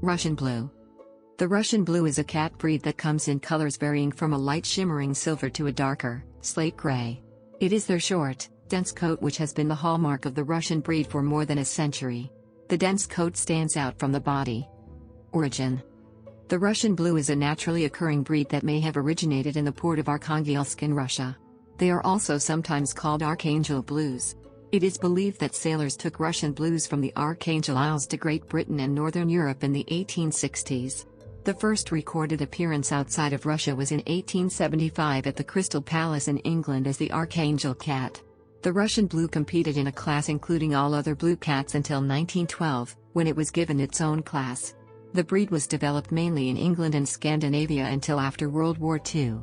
Russian Blue. The Russian Blue is a cat breed that comes in colors varying from a light shimmering silver to a darker, slate gray. It is their short, dense coat which has been the hallmark of the Russian breed for more than a century. The dense coat stands out from the body. Origin. The Russian Blue is a naturally occurring breed that may have originated in the port of Arkhangelsk in Russia. They are also sometimes called Archangel Blues. It is believed that sailors took Russian Blues from the Archangel Isles to Great Britain and Northern Europe in the 1860s. The first recorded appearance outside of Russia was in 1875 at the Crystal Palace in England as the Archangel cat. The Russian Blue competed in a class including all other blue cats until 1912, when it was given its own class. The breed was developed mainly in England and Scandinavia until after World War II.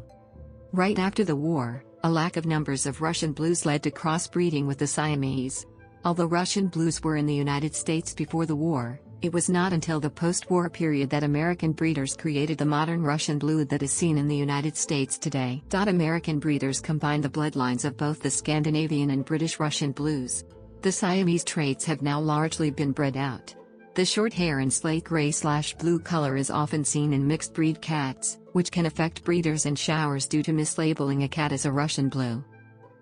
Right after the war, a lack of numbers of Russian Blues led to crossbreeding with the Siamese. Although Russian Blues were in the United States before the war, it was not until the post-war period that American breeders created the modern Russian Blue that is seen in the United States today. American breeders combined the bloodlines of both the Scandinavian and British Russian Blues. The Siamese traits have now largely been bred out. The short hair and slate gray/blue color is often seen in mixed breed cats, which can affect breeders and showers due to mislabeling a cat as a Russian Blue.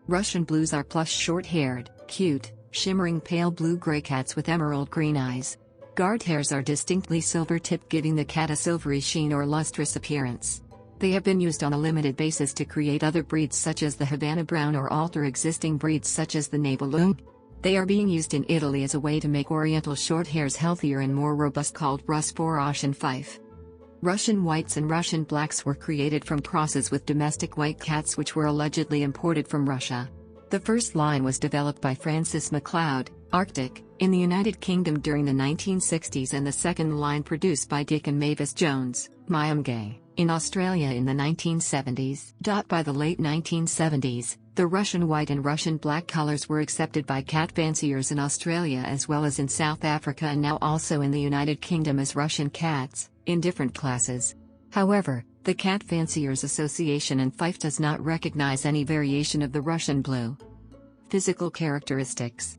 Russian Blues are plush short-haired, cute, shimmering pale blue-gray cats with emerald green eyes. Guard hairs are distinctly silver-tipped, giving the cat a silvery sheen or lustrous appearance. They have been used on a limited basis to create other breeds such as the Havana Brown or alter existing breeds such as the Nebelung. They are being used in Italy as a way to make Oriental short hairs healthier and more robust, called Russ Borosh and Fife. Russian Whites and Russian Blacks were created from crosses with domestic white cats which were allegedly imported from Russia. The first line was developed by Francis MacLeod, Arctic, in the United Kingdom during the 1960s, and the second line produced by Dick and Mavis Jones, Myamgay, in Australia in the 1970s. By the late 1970s, the Russian White and Russian Black colors were accepted by cat fanciers in Australia as well as in South Africa, and now also in the United Kingdom as Russian cats, in different classes. However, the Cat Fanciers Association and Fife does not recognize any variation of the Russian Blue. Physical characteristics.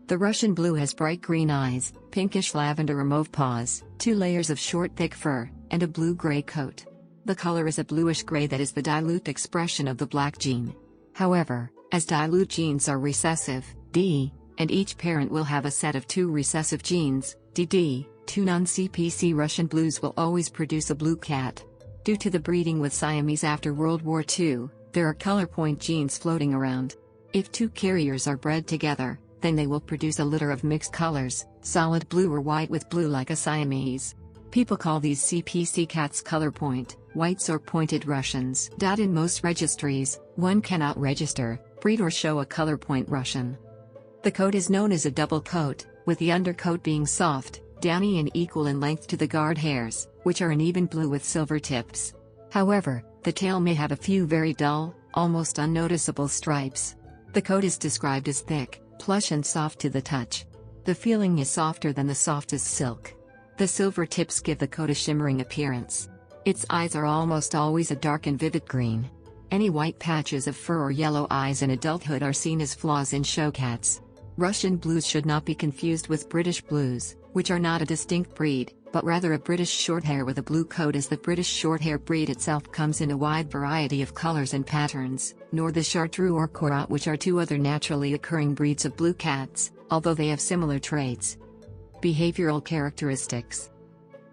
The Russian Blue has bright green eyes, pinkish lavender or mauve paws, 2 layers of short thick fur, and a blue-gray coat. The color is a bluish-gray that is the dilute expression of the black gene. However, as dilute genes are recessive, D, and each parent will have a set of 2 recessive genes, DD, 2 non-CPC Russian Blues will always produce a blue cat. Due to the breeding with Siamese after World War II, there are color point genes floating around. If 2 carriers are bred together, then they will produce a litter of mixed colors, solid blue or white with blue like a Siamese. People call these CPC cats color point, whites or pointed Russians. In most registries, one cannot register, breed or show a color point Russian. The coat is known as a double coat, with the undercoat being soft, downy and equal in length to the guard hairs, which are an even blue with silver tips. However, the tail may have a few very dull, almost unnoticeable stripes. The coat is described as thick, plush and soft to the touch. The feeling is softer than the softest silk. The silver tips give the coat a shimmering appearance. Its eyes are almost always a dark and vivid green. Any white patches of fur or yellow eyes in adulthood are seen as flaws in show cats. Russian Blues should not be confused with British Blues, which are not a distinct breed, but rather a British Shorthair with a blue coat, as the British Shorthair breed itself comes in a wide variety of colors and patterns, nor the Chartreux or Corat, which are 2 other naturally occurring breeds of blue cats, although they have similar traits. Behavioral characteristics.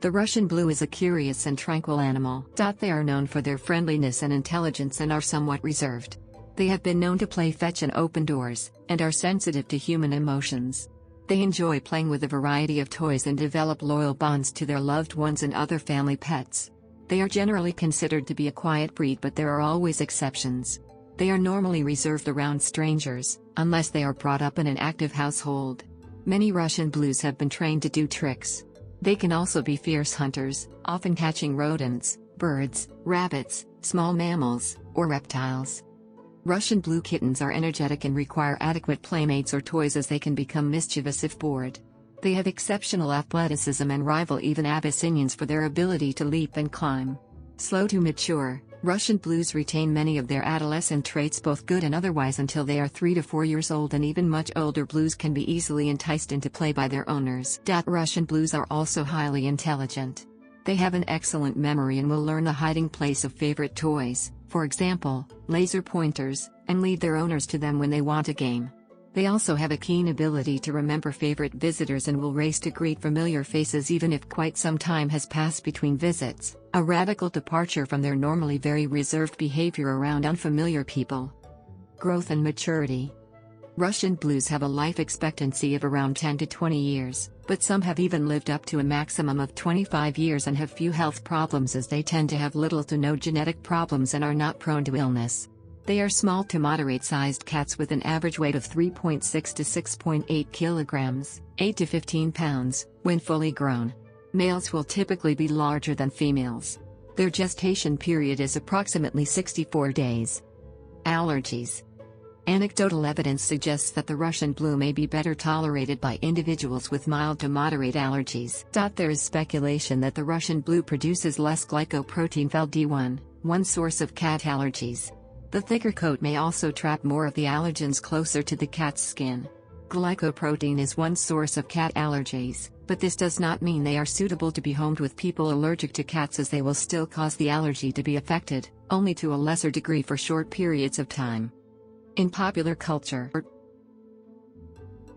The Russian Blue is a curious and tranquil animal. They are known for their friendliness and intelligence and are somewhat reserved. They have been known to play fetch and open doors, and are sensitive to human emotions. They enjoy playing with a variety of toys and develop loyal bonds to their loved ones and other family pets. They are generally considered to be a quiet breed, but there are always exceptions. They are normally reserved around strangers, unless they are brought up in an active household. Many Russian Blues have been trained to do tricks. They can also be fierce hunters, often catching rodents, birds, rabbits, small mammals, or reptiles. Russian Blue kittens are energetic and require adequate playmates or toys, as they can become mischievous if bored. They have exceptional athleticism and rival even Abyssinians for their ability to leap and climb. Slow to mature, Russian blues retain many of their adolescent traits, both good and otherwise, until they are 3 to 4 years old, and even much older blues can be easily enticed into play by their owners. Russian blues are also highly intelligent. They have an excellent memory and will learn the hiding place of favorite toys, for example, laser pointers, and lead their owners to them when they want a game. They also have a keen ability to remember favorite visitors and will race to greet familiar faces even if quite some time has passed between visits, a radical departure from their normally very reserved behavior around unfamiliar people. Growth and maturity. Russian blues have a life expectancy of around 10 to 20 years, but some have even lived up to a maximum of 25 years and have few health problems, as they tend to have little to no genetic problems and are not prone to illness. They are small to moderate-sized cats with an average weight of 3.6 to 6.8 kilograms, 8 to 15 pounds, when fully grown. Males will typically be larger than females. Their gestation period is approximately 64 days. Allergies. Anecdotal evidence suggests that the Russian blue may be better tolerated by individuals with mild to moderate allergies. There is speculation that the Russian blue produces less glycoprotein FeLD1, one source of cat allergies. The thicker coat may also trap more of the allergens closer to the cat's skin. Glycoprotein is one source of cat allergies, but this does not mean they are suitable to be homed with people allergic to cats, as they will still cause the allergy to be affected, only to a lesser degree for short periods of time. In popular culture,